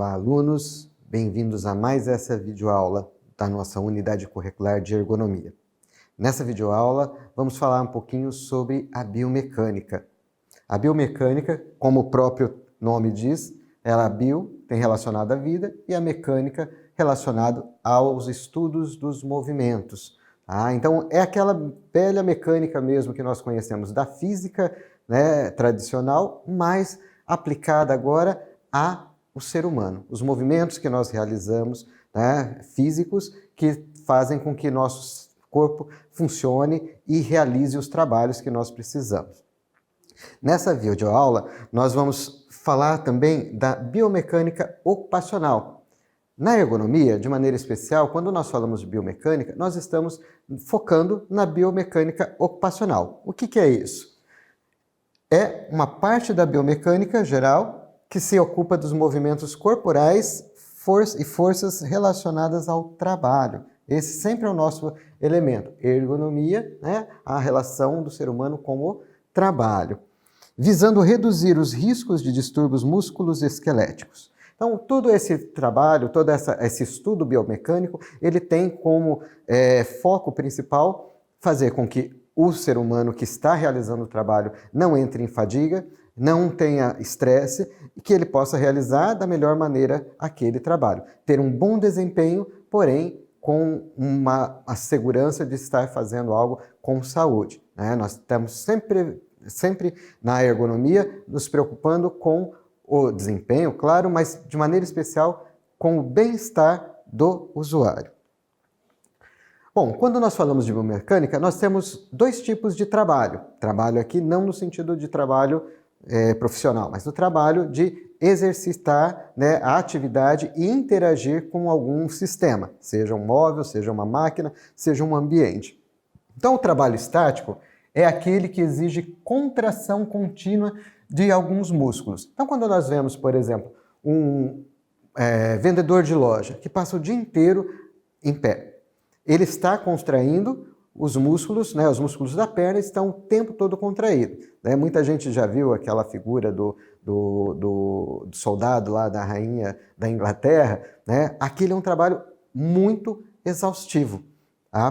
Olá, alunos! Bem-vindos a mais essa videoaula da nossa unidade curricular de ergonomia. Nessa videoaula, vamos falar um pouquinho sobre a biomecânica. A biomecânica, como o próprio nome diz, ela bio tem relacionado à vida e a mecânica relacionado aos estudos dos movimentos. Então, é aquela velha mecânica mesmo que nós conhecemos da física, né, tradicional, mas aplicada agora ao ser humano. Os movimentos que nós realizamos, né, físicos, que fazem com que nosso corpo funcione e realize os trabalhos que nós precisamos. Nessa videoaula, nós vamos falar também da biomecânica ocupacional. Na ergonomia, de maneira especial, quando nós falamos de biomecânica, nós estamos focando na biomecânica ocupacional. O que é isso? É uma parte da biomecânica geral que se ocupa dos movimentos corporais e forças relacionadas ao trabalho. Esse sempre é o nosso elemento. Ergonomia, né? A relação do ser humano com o trabalho, visando reduzir os riscos de distúrbios musculoesqueléticos. Então, todo esse trabalho, todo esse estudo biomecânico, ele tem como foco principal fazer com que o ser humano que está realizando o trabalho não entre em fadiga, não tenha estresse e que ele possa realizar da melhor maneira aquele trabalho. Ter um bom desempenho, porém com a segurança de estar fazendo algo com saúde, né? Nós estamos sempre na ergonomia nos preocupando com o desempenho, claro, mas de maneira especial com o bem-estar do usuário. Bom, quando nós falamos de biomecânica, nós temos dois tipos de trabalho. Trabalho aqui não no sentido de trabalho profissional, mas no trabalho de exercitar, né, a atividade e interagir com algum sistema, seja um móvel, seja uma máquina, seja um ambiente. Então, o trabalho estático é aquele que exige contração contínua de alguns músculos. Então, quando nós vemos, por exemplo, um vendedor de loja que passa o dia inteiro em pé, ele está contraindo os músculos, né, os músculos da perna estão o tempo todo contraídos. Né? Muita gente já viu aquela figura do soldado lá da rainha da Inglaterra, né? Aquele é um trabalho muito exaustivo.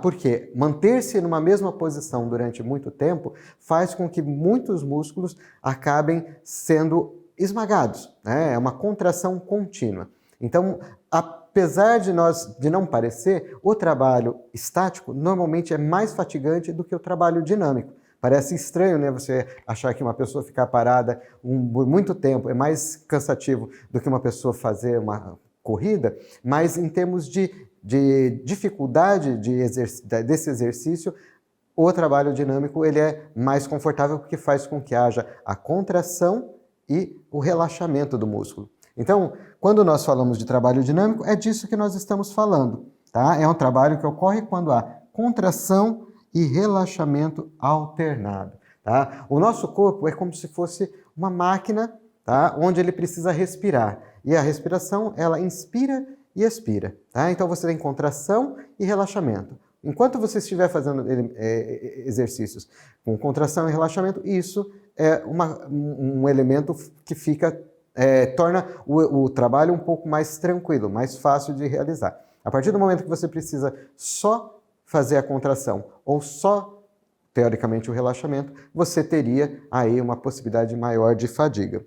Porque manter-se numa mesma posição durante muito tempo faz com que muitos músculos acabem sendo esmagados, né? É uma contração contínua. Então, apesar de não parecer, o trabalho estático normalmente é mais fatigante do que o trabalho dinâmico. Parece estranho, né, você achar que uma pessoa ficar parada por muito tempo é mais cansativo do que uma pessoa fazer uma corrida, mas em termos de dificuldade desse exercício, o trabalho dinâmico ele é mais confortável porque faz com que haja a contração e o relaxamento do músculo. Então, quando nós falamos de trabalho dinâmico, é disso que nós estamos falando, tá? É um trabalho que ocorre quando há contração e relaxamento alternado, tá? O nosso corpo é como se fosse uma máquina, tá? Onde ele precisa respirar. E a respiração, ela inspira e expira, tá? Então, você tem contração e relaxamento. Enquanto você estiver fazendo exercícios com contração e relaxamento, isso é um elemento que torna o trabalho um pouco mais tranquilo, mais fácil de realizar. A partir do momento que você precisa só fazer a contração ou só, teoricamente, o relaxamento, você teria aí uma possibilidade maior de fadiga.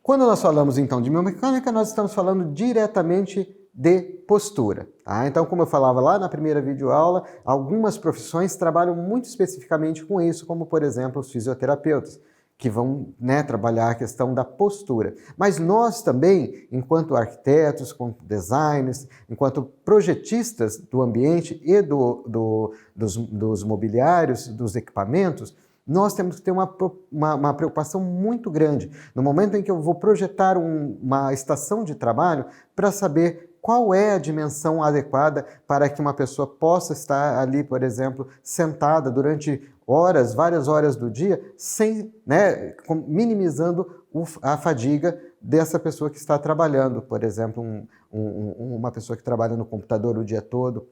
Quando nós falamos então de biomecânica, nós estamos falando diretamente de postura. Tá? Então, como eu falava lá na primeira videoaula, algumas profissões trabalham muito especificamente com isso, como por exemplo os fisioterapeutas, que vão, né, trabalhar a questão da postura. Mas nós também, enquanto arquitetos, enquanto designers, enquanto projetistas do ambiente e dos mobiliários, dos equipamentos, nós temos que ter uma preocupação muito grande no momento em que eu vou projetar uma estação de trabalho para saber qual é a dimensão adequada para que uma pessoa possa estar ali, por exemplo, sentada durante horas, várias horas do dia, minimizando a fadiga dessa pessoa que está trabalhando. Por exemplo, uma pessoa que trabalha no computador o dia todo,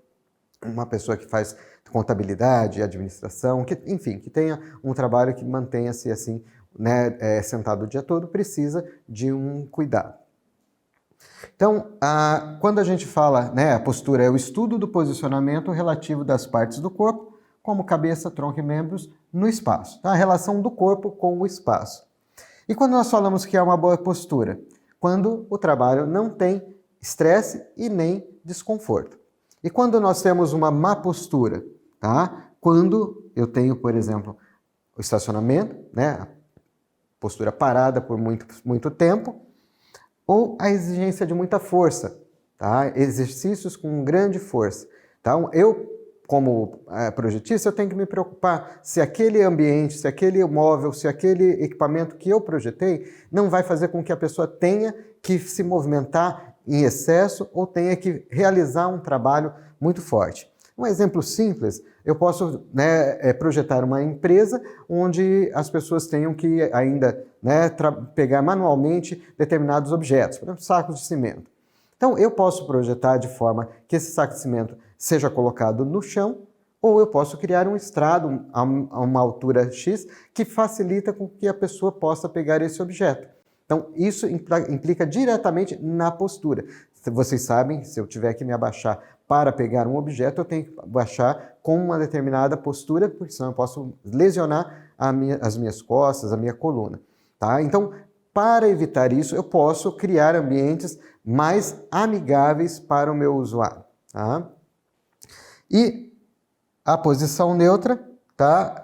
uma pessoa que faz contabilidade, administração, enfim, que tenha um trabalho que mantenha-se assim né, sentado o dia todo, precisa de um cuidado. Então, quando a gente fala, né, a postura é o estudo do posicionamento relativo das partes do corpo, como cabeça, tronco e membros, no espaço. Tá? A relação do corpo com o espaço. E quando nós falamos que é uma boa postura? Quando o trabalho não tem estresse e nem desconforto. E quando nós temos uma má postura? Tá? Quando eu tenho, por exemplo, o estacionamento, né, a postura parada por muito tempo, ou a exigência de muita força, tá? Exercícios com grande força. Então, eu, como projetista, eu tenho que me preocupar se aquele ambiente, se aquele móvel, se aquele equipamento que eu projetei não vai fazer com que a pessoa tenha que se movimentar em excesso ou tenha que realizar um trabalho muito forte. Um exemplo simples, eu posso, né, projetar uma empresa onde as pessoas tenham que ainda, né, pegar manualmente determinados objetos, por exemplo, sacos de cimento. Então, eu posso projetar de forma que esse saco de cimento seja colocado no chão, ou eu posso criar um estrado a uma altura X que facilita com que a pessoa possa pegar esse objeto. Então, isso implica diretamente na postura. Vocês sabem, se eu tiver que me abaixar para pegar um objeto, eu tenho que abaixar com uma determinada postura, porque senão eu posso lesionar as minhas costas, a minha coluna. Tá? Então, para evitar isso, eu posso criar ambientes mais amigáveis para o meu usuário. Tá? E a posição neutra, tá?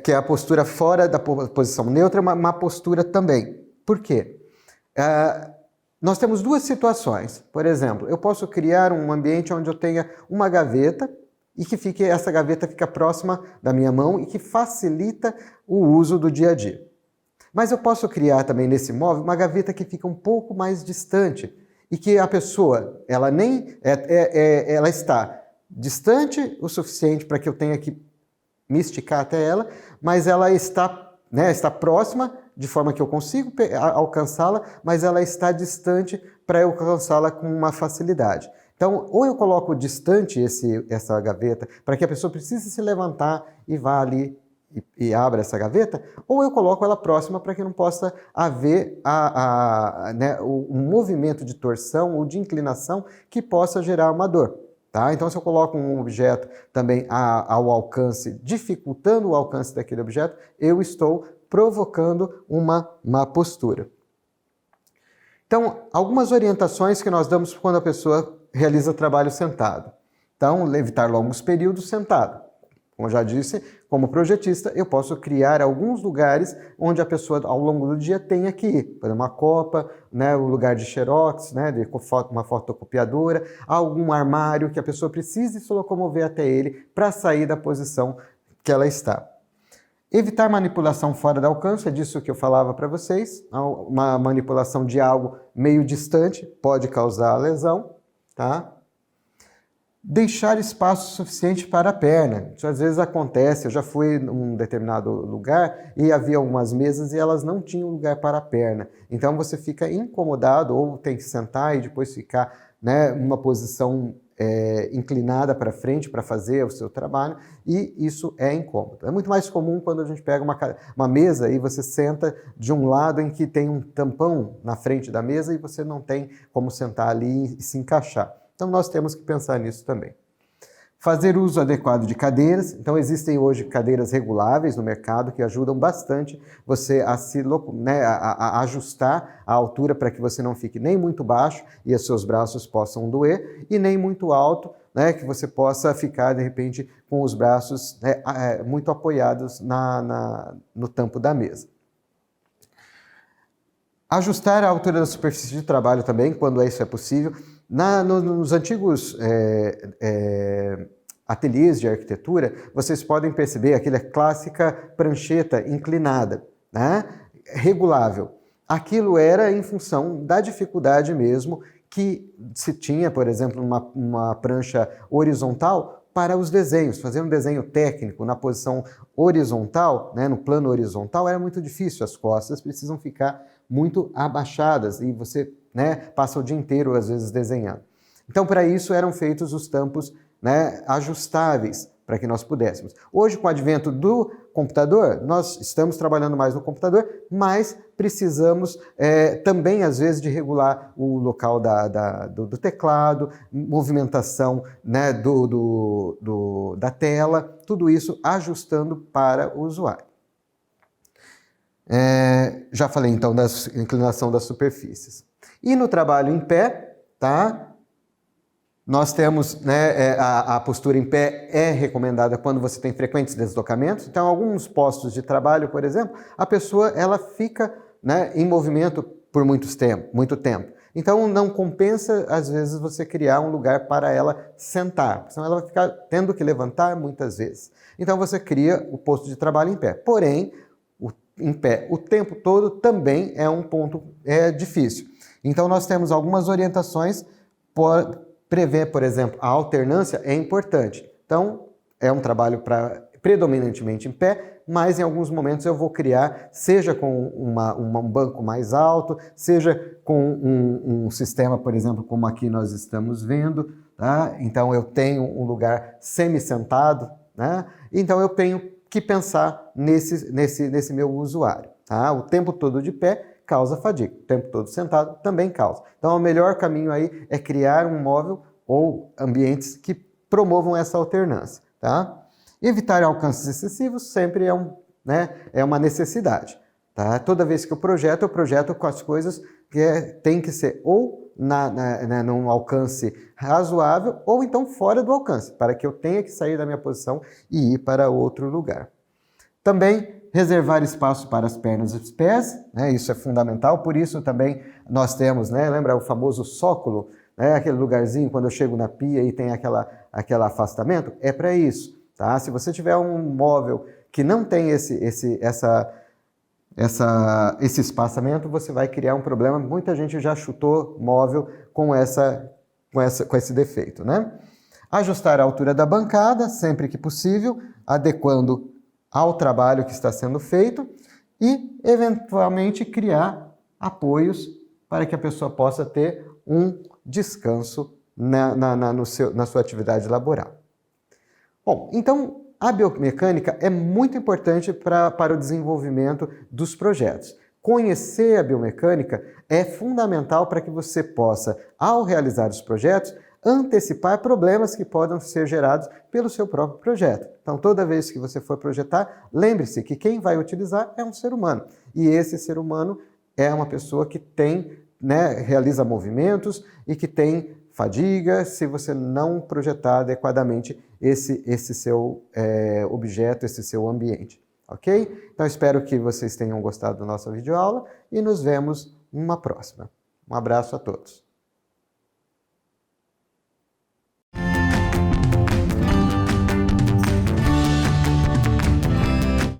Que é a postura fora da posição neutra, é uma postura também. Por quê? Nós temos duas situações. Por exemplo, eu posso criar um ambiente onde eu tenha uma gaveta e que essa gaveta fica próxima da minha mão e que facilita o uso do dia a dia. Mas eu posso criar também nesse móvel uma gaveta que fica um pouco mais distante e que a pessoa, ela está distante o suficiente para que eu tenha que me esticar até ela, mas ela está, né, está próxima de forma que eu consigo alcançá-la, mas ela está distante para eu alcançá-la com uma facilidade. Então, ou eu coloco distante essa gaveta para que a pessoa precise se levantar e vá ali e abra essa gaveta, ou eu coloco ela próxima para que não possa haver um movimento de torção ou de inclinação que possa gerar uma dor. Tá? Então, se eu coloco um objeto também ao alcance, dificultando o alcance daquele objeto, eu estou provocando uma má postura. Então, algumas orientações que nós damos quando a pessoa realiza trabalho sentado. Então, evitar longos períodos sentado. Como eu já disse, como projetista, eu posso criar alguns lugares onde a pessoa, ao longo do dia, tenha que ir. Por exemplo, uma copa, né, um lugar de xerox, né, de uma fotocopiadora, algum armário que a pessoa precise se locomover até ele para sair da posição que ela está. Evitar manipulação fora do alcance, é disso que eu falava para vocês. Uma manipulação de algo meio distante pode causar lesão. Tá? Deixar espaço suficiente para a perna. Isso às vezes acontece, eu já fui num determinado lugar e havia algumas mesas e elas não tinham lugar para a perna. Então você fica incomodado ou tem que sentar e depois ficar, né, numa posição inclinada para frente para fazer o seu trabalho, e isso é incômodo. É muito mais comum quando a gente pega uma mesa e você senta de um lado em que tem um tampão na frente da mesa e você não tem como sentar ali e se encaixar. Então nós temos que pensar nisso também. Fazer uso adequado de cadeiras. Então existem hoje cadeiras reguláveis no mercado que ajudam bastante você a ajustar a altura para que você não fique nem muito baixo e os seus braços possam doer, e nem muito alto, né, que você possa ficar de repente com os braços muito apoiados no tampo da mesa. Ajustar a altura da superfície de trabalho também, quando isso é possível. Nos antigos ateliês de arquitetura, vocês podem perceber aquela clássica prancheta inclinada, né? Regulável. Aquilo era em função da dificuldade mesmo que se tinha, por exemplo, uma prancha horizontal para os desenhos. Fazer um desenho técnico na posição horizontal, né, no plano horizontal, era muito difícil. As costas precisam ficar muito abaixadas e você, né, passa o dia inteiro, às vezes, desenhando. Então, para isso, eram feitos os tampos, né, ajustáveis, para que nós pudéssemos. Hoje, com o advento do computador, nós estamos trabalhando mais no computador, mas precisamos também, às vezes, de regular o local do teclado, movimentação, né, da tela, tudo isso ajustando para o usuário. Já falei, então, da inclinação das superfícies. E no trabalho em pé, tá? Nós temos, né, a postura em pé é recomendada quando você tem frequentes deslocamentos. Então, alguns postos de trabalho, por exemplo, a pessoa ela fica, né, em movimento por muito tempo. Então, não compensa, às vezes, você criar um lugar para ela sentar, senão ela vai ficar tendo que levantar muitas vezes. Então, você cria o posto de trabalho em pé. Porém, em pé o tempo todo também é um ponto difícil. Então, nós temos algumas orientações prever, por exemplo, a alternância é importante. Então, é um trabalho predominantemente em pé, mas em alguns momentos eu vou criar, seja com um banco mais alto, seja com um sistema, por exemplo, como aqui nós estamos vendo, tá? Então eu tenho um lugar semi-sentado, né? Então eu tenho que pensar nesse meu usuário, tá? O tempo todo de pé causa fadiga, o tempo todo sentado também causa. Então o melhor caminho aí é criar um móvel ou ambientes que promovam essa alternância, tá? Evitar alcances excessivos sempre é uma necessidade, tá? Toda vez que eu projeto com as coisas que tem que ser ou num alcance razoável ou então fora do alcance, para que eu tenha que sair da minha posição e ir para outro lugar. Também reservar espaço para as pernas e os pés, né? Isso é fundamental, por isso também nós temos, né? Lembra o famoso sócolo, né? Aquele lugarzinho quando eu chego na pia e tem aquele afastamento? É para isso. Tá? Se você tiver um móvel que não tem esse espaçamento, você vai criar um problema. Muita gente já chutou móvel com esse defeito, né? Ajustar a altura da bancada, sempre que possível, adequando ao trabalho que está sendo feito e, eventualmente, criar apoios para que a pessoa possa ter um descanso na sua atividade laboral. Bom, então a biomecânica é muito importante para o desenvolvimento dos projetos. Conhecer a biomecânica é fundamental para que você possa, ao realizar os projetos, antecipar problemas que podem ser gerados pelo seu próprio projeto. Então, toda vez que você for projetar, lembre-se que quem vai utilizar é um ser humano. E esse ser humano é uma pessoa que realiza movimentos e que tem fadiga se você não projetar adequadamente esse seu objeto, esse seu ambiente, ok? Então, espero que vocês tenham gostado da nossa videoaula e nos vemos numa próxima. Um abraço a todos.